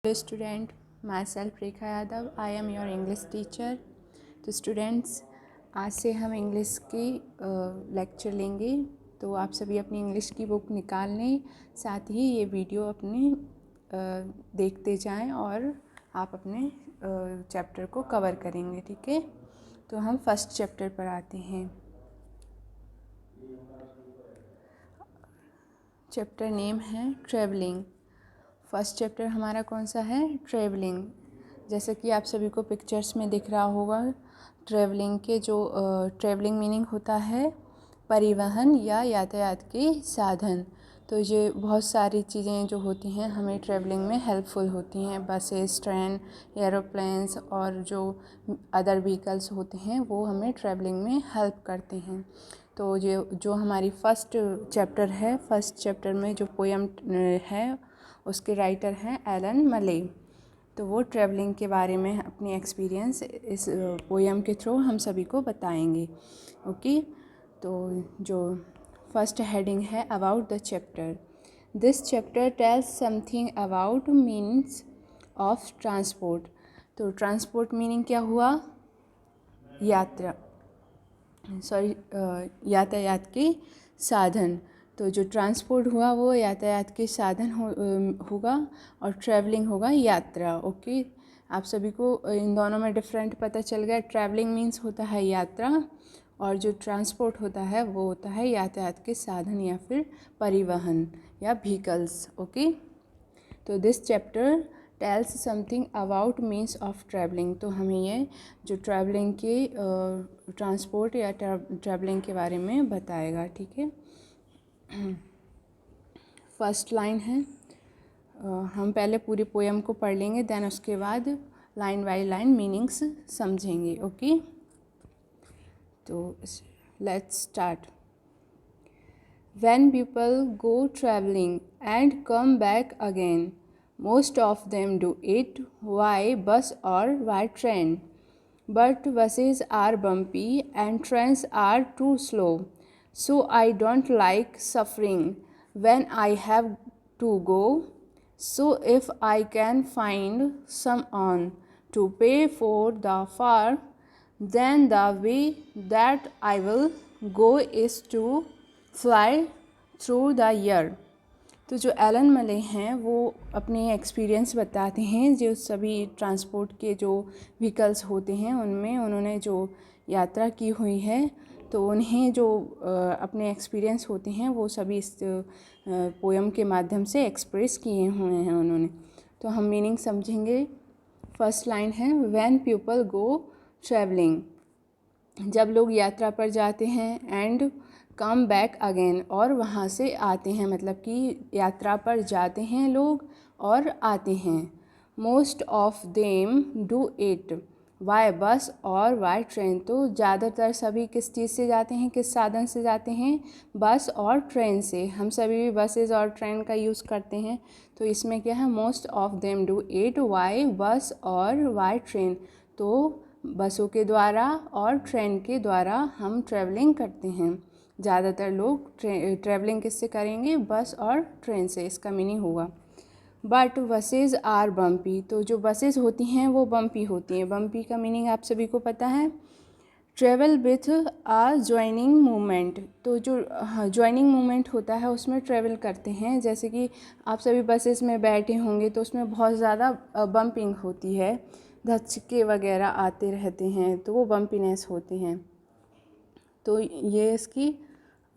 Hello student, my self Rekha Yadav, I am your English teacher. तो students, आज से हम इंग्लिश की लेक्चर लेंगे। तो आप सभी अपनी इंग्लिश की बुक निकाल लें, साथ ही ये वीडियो अपने देखते जाएं और आप अपने चैप्टर को कवर करेंगे, ठीक है। तो हम फर्स्ट चैप्टर पर आते हैं। चैप्टर नेम है ट्रैवलिंग। फर्स्ट चैप्टर हमारा कौन सा है? ट्रैवलिंग। जैसे कि आप सभी को पिक्चर्स में दिख रहा होगा, ट्रैवलिंग के जो ट्रैवलिंग मीनिंग होता है परिवहन या यातायात के साधन। तो ये बहुत सारी चीज़ें जो होती हैं हमें ट्रैवलिंग में हेल्पफुल होती हैं। बसेस, ट्रेन, एरोप्लेन्स और जो अदर व्हीकल्स होते हैं वो हमें ट्रैवलिंग में हेल्प करते हैं। तो जो हमारी फर्स्ट चैप्टर है, फर्स्ट चैप्टर में जो पोएम है उसके राइटर हैं एलन मले। तो वो ट्रैवलिंग के बारे में अपनी एक्सपीरियंस इस पोएम के थ्रू हम सभी को बताएंगे। ओके, तो जो फर्स्ट हेडिंग है about the chapter. This chapter tells something about means of transport. तो ट्रांसपोर्ट मीनिंग क्या हुआ? यात्रा, यातायात के साधन। तो जो ट्रांसपोर्ट हुआ वो यातायात के साधन होगा और ट्रैवलिंग होगा यात्रा। ओके, आप सभी को इन दोनों में डिफरेंट पता चल गया। ट्रैवलिंग मीन्स होता है यात्रा और जो ट्रांसपोर्ट होता है वो होता है यातायात के साधन या फिर परिवहन या व्हीकल्स। ओके, तो this chapter tells something about means of travelling. तो हमें ये जो ट्रैवलिंग के ट्रांसपोर्ट या ट्रैवलिंग के बारे में बताएगा, ठीक है। फर्स्ट लाइन है, हम पहले पूरी पोएम को पढ़ लेंगे, देन उसके बाद लाइन बाय लाइन मीनिंग्स समझेंगे। ओके, तो let's start. When people go traveling and come back again, most of them do it by bus or by train. But buses are bumpy and trains are too slow. So I don't like suffering when I have to go. So if I can find someone to pay for the fare, then the way that I will go is to fly through the air. तो जो Elon मले हैं वो अपने experience बताते हैं जो सभी ट्रांसपोर्ट के जो व्हीकल्स होते हैं उनमें उन्होंने जो यात्रा की हुई है, तो उन्हें जो अपने एक्सपीरियंस होते हैं वो सभी इस पोएम के माध्यम से एक्सप्रेस किए हुए हैं उन्होंने। तो हम मीनिंग समझेंगे। फर्स्ट लाइन है, व्हेन पीपल गो ट्रैवलिंग, जब लोग यात्रा पर जाते हैं, एंड कम बैक अगेन, और वहाँ से आते हैं, मतलब कि यात्रा पर जाते हैं लोग और आते हैं। Most of them do it by बस और बाय ट्रेन। तो ज़्यादातर सभी किस चीज़ से जाते हैं, किस साधन से जाते हैं? बस और ट्रेन से। हम सभी भी बसेज और ट्रेन का यूज़ करते हैं। तो इसमें क्या है, most of them do it by बस और बाय ट्रेन। तो बसों के द्वारा और ट्रेन के द्वारा हम ट्रैवलिंग करते हैं। ज़्यादातर लोग ट्रैवलिंग किससे करेंगे? बस और ट्रेन से, इसका मीनिंग होगा। बट बसेज आर बम्पी, तो जो बसेज होती हैं वो बम्पी होती हैं। बम्पी का मीनिंग आप सभी को पता है, travel with a joining movement. तो जो ज्वाइनिंग मूवमेंट होता है उसमें ट्रेवल करते हैं। जैसे कि आप सभी बसेस में बैठे होंगे तो उसमें बहुत ज़्यादा बम्पिंग होती है, धक्के वगैरह आते रहते हैं, तो वो बम्पीनेस होते हैं। तो ये इसकी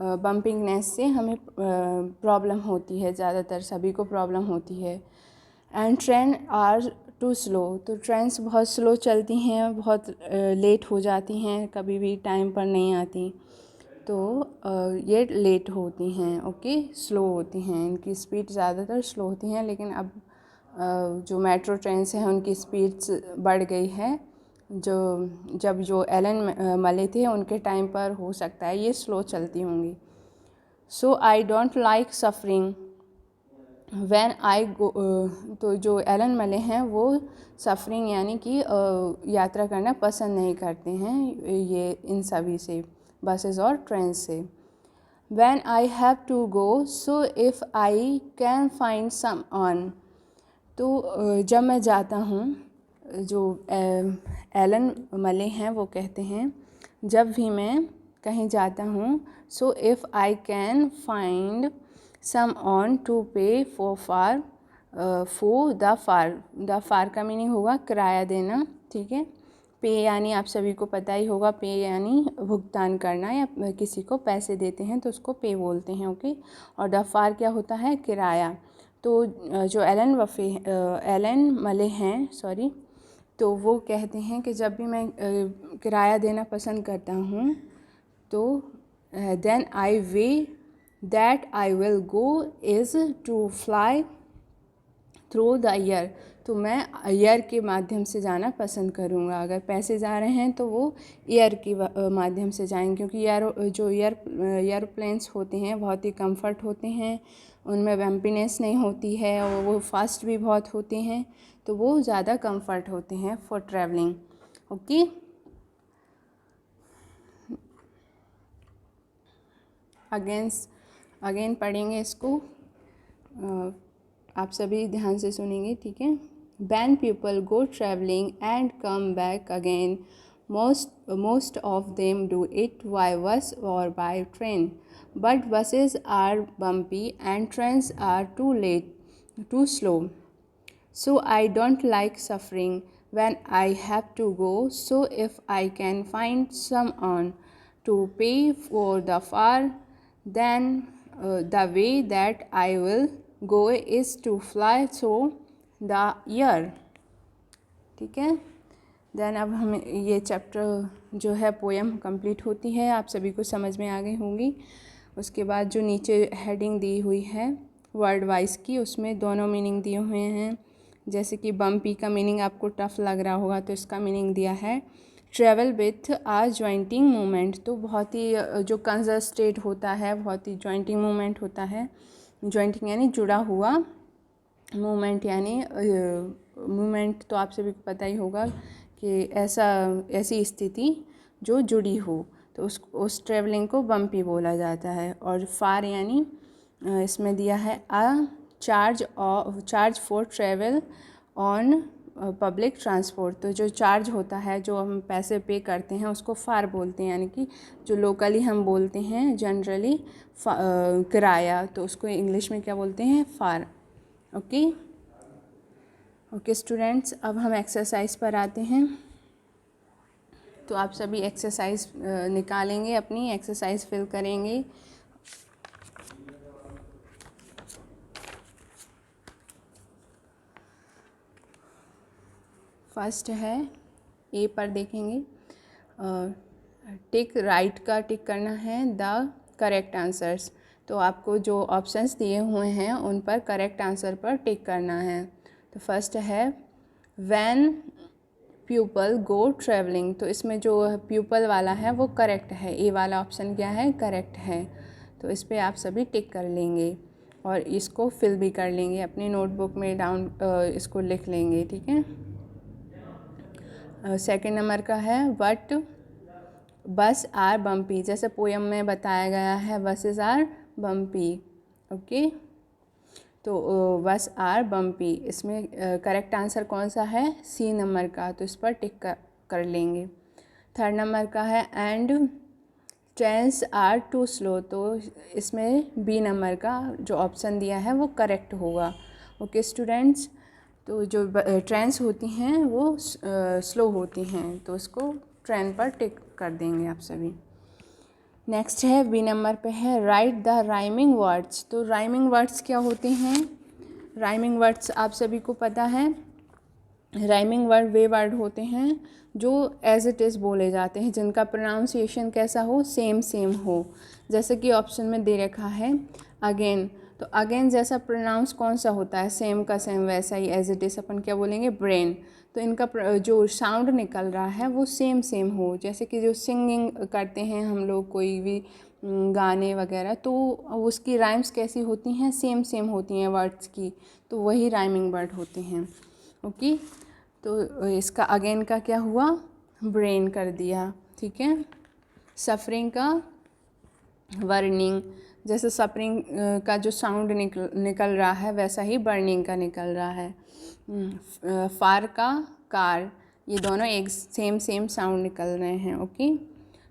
बम्पिंगनेस से हमें प्रॉब्लम होती है, ज़्यादातर सभी को प्रॉब्लम होती है। And train are too slow, तो ट्रेन्स बहुत स्लो चलती हैं, बहुत लेट हो जाती हैं, कभी भी टाइम पर नहीं आती। तो ये लेट होती हैं। ओके, स्लो होती हैं, इनकी स्पीड ज़्यादातर स्लो होती हैं। लेकिन अब जो मेट्रो ट्रेन्स हैं उनकी स्पीड्स बढ़ गई है। जब जो एलन मले थे उनके टाइम पर हो सकता है ये स्लो चलती होंगी। So I don't like suffering when I go, तो जो एलन मले हैं वो सफरिंग यानी कि यात्रा करना पसंद नहीं करते हैं ये इन सभी से, बसेस और ट्रेन से। When I have to go, so if I can find someone, तो जब मैं जाता हूँ, जो एलन मले हैं वो कहते हैं, जब भी मैं कहीं जाता हूँ, so if I can find someone to pay for the fare का मीनिंग होगा किराया देना, ठीक है। पे यानी आप सभी को पता ही होगा, पे यानी भुगतान करना, या किसी को पैसे देते हैं तो उसको पे बोलते हैं, ओके। और द फार क्या होता है, किराया। तो जो एलन मले हैं, सॉरी, तो वो कहते हैं कि जब भी मैं किराया देना पसंद करता हूँ, तो then I way that I will go is to fly through the air. तो मैं ईयर के माध्यम से जाना पसंद करूँगा। अगर पैसे जा रहे हैं तो वो ईयर के माध्यम से जाएंगे, क्योंकि एयरप्लेन्स होते हैं बहुत ही कंफर्ट होते हैं, उनमें वैम्पीनेस नहीं होती है, और वो फास्ट भी बहुत होते हैं, तो वो ज़्यादा कंफर्ट होते हैं फॉर ट्रैवलिंग, ओके। अगेन पढ़ेंगे इसको, आप सभी ध्यान से सुनेंगे, ठीक है। When people go traveling and come back again, most of them do it by bus or by train. But buses are bumpy and trains are too slow. So I don't like suffering when I have to go. So if I can find someone to pay for the fare, then the way that I will go is to fly through the year, ठीक है। Then अब हम ये chapter जो है poem complete होती है, आप सभी को समझ में आ गई होंगी। उसके बाद जो नीचे हेडिंग दी हुई है वर्ड वाइज की, उसमें दोनों मीनिंग दिए हुए हैं। जैसे कि बम्पी का मीनिंग आपको टफ लग रहा होगा, तो इसका मीनिंग दिया है travel with a jointing movement. तो बहुत ही जो कंजस्टेड होता है, बहुत ही जॉइंटिंग मूवमेंट होता है। जॉइंटिंग यानी जुड़ा हुआ, मूवमेंट यानी मूवमेंट तो आप सभी को पता ही होगा कि ऐसी स्थिति जो जुड़ी हो, तो उस ट्रैवलिंग को बम्पी बोला जाता है। और फार यानी इसमें दिया है a charge for travel on public transport. तो जो चार्ज होता है, जो हम पैसे पे करते हैं, उसको फार बोलते हैं, यानी कि जो लोकली हम बोलते हैं जनरली किराया, तो उसको इंग्लिश में क्या बोलते हैं, फार, ओके स्टूडेंट्स। अब हम एक्सरसाइज पर आते हैं। तो आप सभी एक्सरसाइज निकालेंगे, अपनी एक्सरसाइज फिल करेंगे। फर्स्ट है ए पर देखेंगे, टिक राइट का टिक करना है द करेक्ट आंसर्स। तो आपको जो ऑप्शंस दिए हुए हैं उन पर करेक्ट आंसर पर टिक करना है। तो फर्स्ट है व्हेन पीपल गो ट्रैवलिंग। तो इसमें जो पीपल वाला है वो करेक्ट है, ए वाला ऑप्शन क्या है, करेक्ट है। तो इस पर आप सभी टिक कर लेंगे और इसको फिल भी कर लेंगे, अपनी नोटबुक में इसको लिख लेंगे, ठीक है। सेकंड नंबर का है व्हाट बस आर बम्पी। जैसे पोएम में बताया गया है बसेस आर बम्पी, ओके। तो बस आर बम्पी, इसमें करेक्ट आंसर कौन सा है, सी नंबर का, तो इस पर टिक कर लेंगे। थर्ड नंबर का है and trains are too slow. तो इसमें बी नंबर का जो ऑप्शन दिया है वो करेक्ट होगा, ओके स्टूडेंट्स। तो जो ट्रेन्स होती हैं वो स्लो होती हैं, तो उसको ट्रेन पर टिक कर देंगे आप सभी। नेक्स्ट है बी नंबर पे है राइट द राइमिंग वर्ड्स। तो राइमिंग वर्ड्स क्या होते हैं, राइमिंग वर्ड्स आप सभी को पता है। राइमिंग वर्ड वे वर्ड होते हैं जो एज इट इज़ बोले जाते हैं, जिनका प्रोनाउंसिएशन कैसा हो, सेम हो। जैसे कि ऑप्शन में दे रखा है अगेन, तो अगेन जैसा प्रोनाउंस कौन सा होता है, सेम का सेम, वैसा ही एज इट इज़ अपन क्या बोलेंगे, ब्रेन। तो इनका जो साउंड निकल रहा है वो सेम हो। जैसे कि जो सिंगिंग करते हैं हम लोग कोई भी गाने वगैरह, तो उसकी राइम्स कैसी होती हैं, सेम होती हैं वर्ड्स की, तो वही राइमिंग वर्ड होते हैं, ओके। तो इसका अगेन का क्या हुआ, ब्रेन कर दिया, ठीक है। सफरिंग का वर्निंग, जैसे सफरिंग का जो साउंड निकल रहा है वैसा ही बर्निंग का निकल रहा है। फार का कार, ये दोनों एक सेम साउंड निकल रहे हैं। ओके।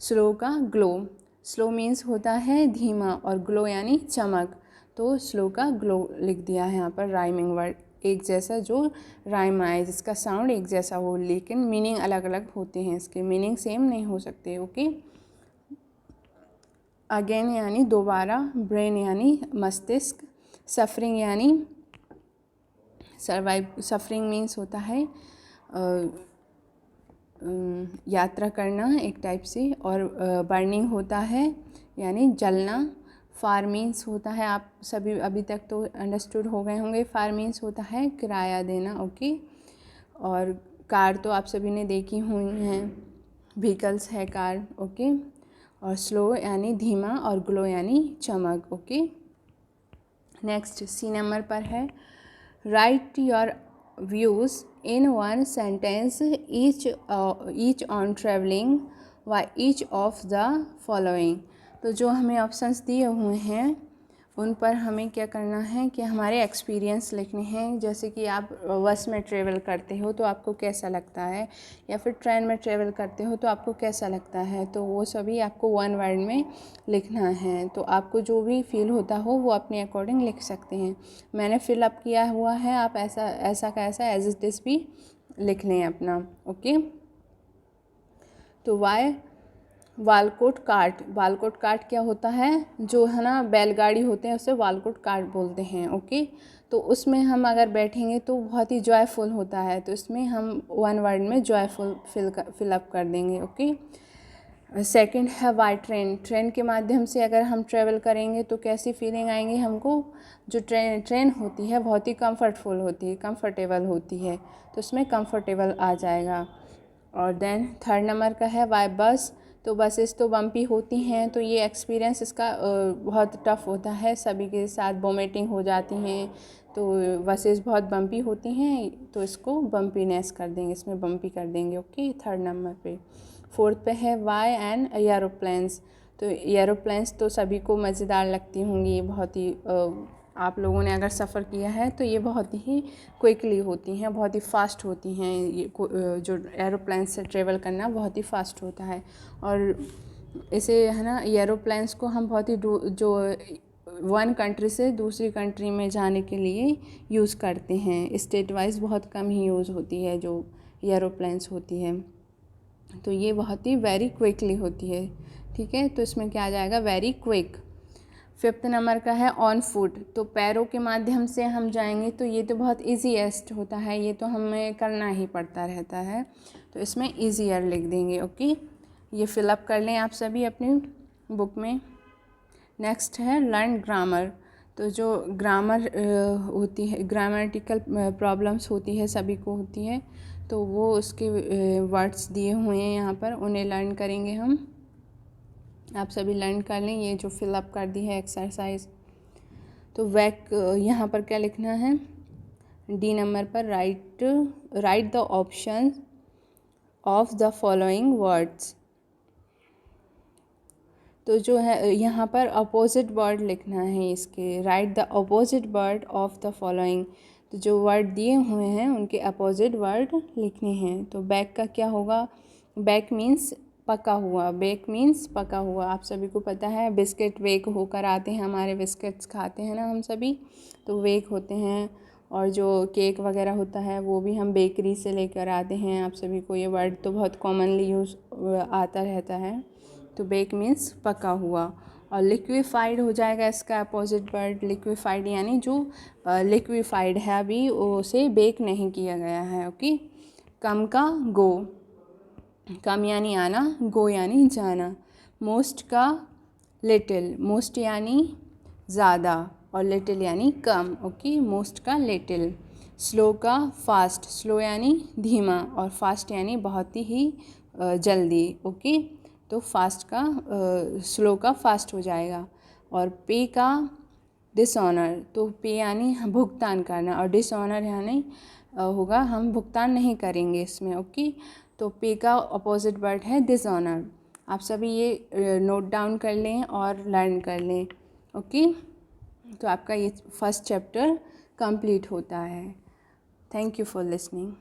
स्लो का ग्लो, स्लो मीन्स होता है धीमा और ग्लो यानी चमक, तो स्लो का ग्लो लिख दिया है यहाँ पर राइमिंग वर्ड, एक जैसा जो राइम आए, जिसका साउंड एक जैसा हो, लेकिन मीनिंग अलग अलग होते हैं, इसके मीनिंग सेम नहीं हो सकते। ओके। अगेन यानी दोबारा, ब्रेन यानी मस्तिष्क, सफरिंग यानी सर्वाइव, सफरिंग मीन्स होता है यात्रा करना एक टाइप से, और बर्निंग होता है यानी जलना। फार मीन्स होता है, आप सभी अभी तक तो अंडरस्टूड हो गए होंगे, फार मीन्स होता है किराया देना। ओके। और कार तो आप सभी ने देखी हुई हैं, व्हीकल्स है कार। ओके। और स्लो यानी धीमा और ग्लो यानी चमक। ओके। नेक्स्ट सी नंबर पर है, right your views in one sentence each on travelling व ईच ऑफ द फॉलोइंग। तो जो हमें ऑप्शंस दिए हुए हैं उन पर हमें क्या करना है कि हमारे एक्सपीरियंस लिखने हैं। जैसे कि आप बस में ट्रेवल करते हो तो आपको कैसा लगता है, या फिर ट्रेन में ट्रेवल करते हो तो आपको कैसा लगता है, तो वो सभी आपको वन वर्ड में लिखना है। तो आपको जो भी फील होता हो वो अपने अकॉर्डिंग लिख सकते हैं। मैंने फिल अप किया हुआ है, आप ऐसा का ऐसा एज इट इज़ भी लिख लें अपना। ओके। तो वाई वालकोट कार्ट, वालकोट कार्ट क्या होता है, जो है ना बैलगाड़ी होते हैं उसे वालकोट कार्ट बोलते हैं। ओके। तो उसमें हम अगर बैठेंगे तो बहुत ही जॉयफुल होता है, तो इसमें हम वन वर्ड में जॉयफुल फिल अप कर देंगे। ओके। सेकंड है वाई ट्रेन, ट्रेन के माध्यम से अगर हम ट्रेवल करेंगे तो कैसी फीलिंग आएंगी हमको, जो ट्रेन होती है बहुत ही कंफर्टफुल होती है, कंफर्टेबल होती है, तो उसमें कंफर्टेबल आ जाएगा। और देन थर्ड नंबर का है वाई बस, तो बसेस तो बम्पी होती हैं, तो ये एक्सपीरियंस इसका बहुत टफ़ होता है, सभी के साथ वोमिटिंग हो जाती हैं, तो बसेस बहुत बम्पी होती हैं, तो इसको बम्पीनेस कर देंगे, इसमें बम्पी कर देंगे। ओके। थर्ड नंबर पे। फोर्थ पे है वाई एंड एरोप्लेन्स, तो एरोप्लेन्स तो सभी को मज़ेदार लगती होंगी, ये बहुत ही आप लोगों ने अगर सफ़र किया है तो ये बहुत ही क्विकली होती हैं, बहुत ही फ़ास्ट होती हैं, ये जो एरोप्लेन से ट्रेवल करना बहुत ही फ़ास्ट होता है। और इसे है ना एरोप्लेन्स को हम बहुत ही जो वन कंट्री से दूसरी कंट्री में जाने के लिए यूज़ करते हैं, स्टेट वाइज बहुत कम ही यूज़ होती है जो एरोप्लेन्स होती है, तो ये बहुत ही वेरी क्विकली होती है। ठीक है, तो इसमें क्या आ जाएगा, वेरी क्विक। फिफ्थ नंबर का है ऑन फुट, तो पैरों के माध्यम से हम जाएंगे तो ये तो बहुत ईजीएस्ट होता है, ये तो हमें करना ही पड़ता रहता है, तो इसमें ईजियर लिख देंगे। ओके। ये फिलअप कर लें आप सभी अपनी बुक में। नेक्स्ट है लर्न ग्रामर, तो जो ग्रामर होती है, ग्रामेटिकल प्रॉब्लम्स होती है, सभी को होती है, तो वो उसके वर्ड्स दिए हुए हैं यहाँ पर, उन्हें लर्न करेंगे हम। आप सभी लर्न कर लें, ये जो फिलअप कर दी है एक्सरसाइज। तो वैक यहाँ पर क्या लिखना है, डी नंबर पर right the option of the following words, तो जो है यहाँ पर अपोजिट वर्ड लिखना है इसके, right the opposite word of the following, तो जो वर्ड दिए हुए हैं उनके अपोजिट वर्ड लिखने हैं। तो बैक का क्या होगा, बैक मीन्स पका हुआ, बेक मीन्स पका हुआ, आप सभी को पता है बिस्किट वेक होकर आते हैं, हमारे बिस्किट्स खाते हैं ना हम सभी, तो वेक होते हैं। और जो केक वगैरह होता है वो भी हम बेकरी से लेकर आते हैं, आप सभी को ये वर्ड तो बहुत कॉमनली यूज़ आता रहता है। तो बेक मीन्स पका हुआ। और लिक्विफाइड हो जाएगा इसका अपोजिट वर्ड, लिक्विफाइड यानी जो लिक्विफाइड है, अभी उसे बेक नहीं किया गया है। ओके। कम का गो, कम यानी आना, गो यानी जाना। मोस्ट का लिटिल, मोस्ट यानी ज़्यादा और लिटिल यानी कम। ओके। मोस्ट का लिटिल। स्लो का फास्ट, स्लो यानी धीमा और फास्ट यानी बहुत ही जल्दी। ओके। तो फास्ट का स्लो का फास्ट हो जाएगा। और पे का डिसऑनर, तो पे यानी भुगतान करना और डिसऑनर यानी होगा हम भुगतान नहीं करेंगे इसमें। ओके। तो पे का अपोजिट वर्ड है डिसऑनर। आप सभी ये नोट डाउन कर लें और लर्न कर लें। ओके, तो आपका ये फर्स्ट चैप्टर कंप्लीट होता है। Thank you for listening.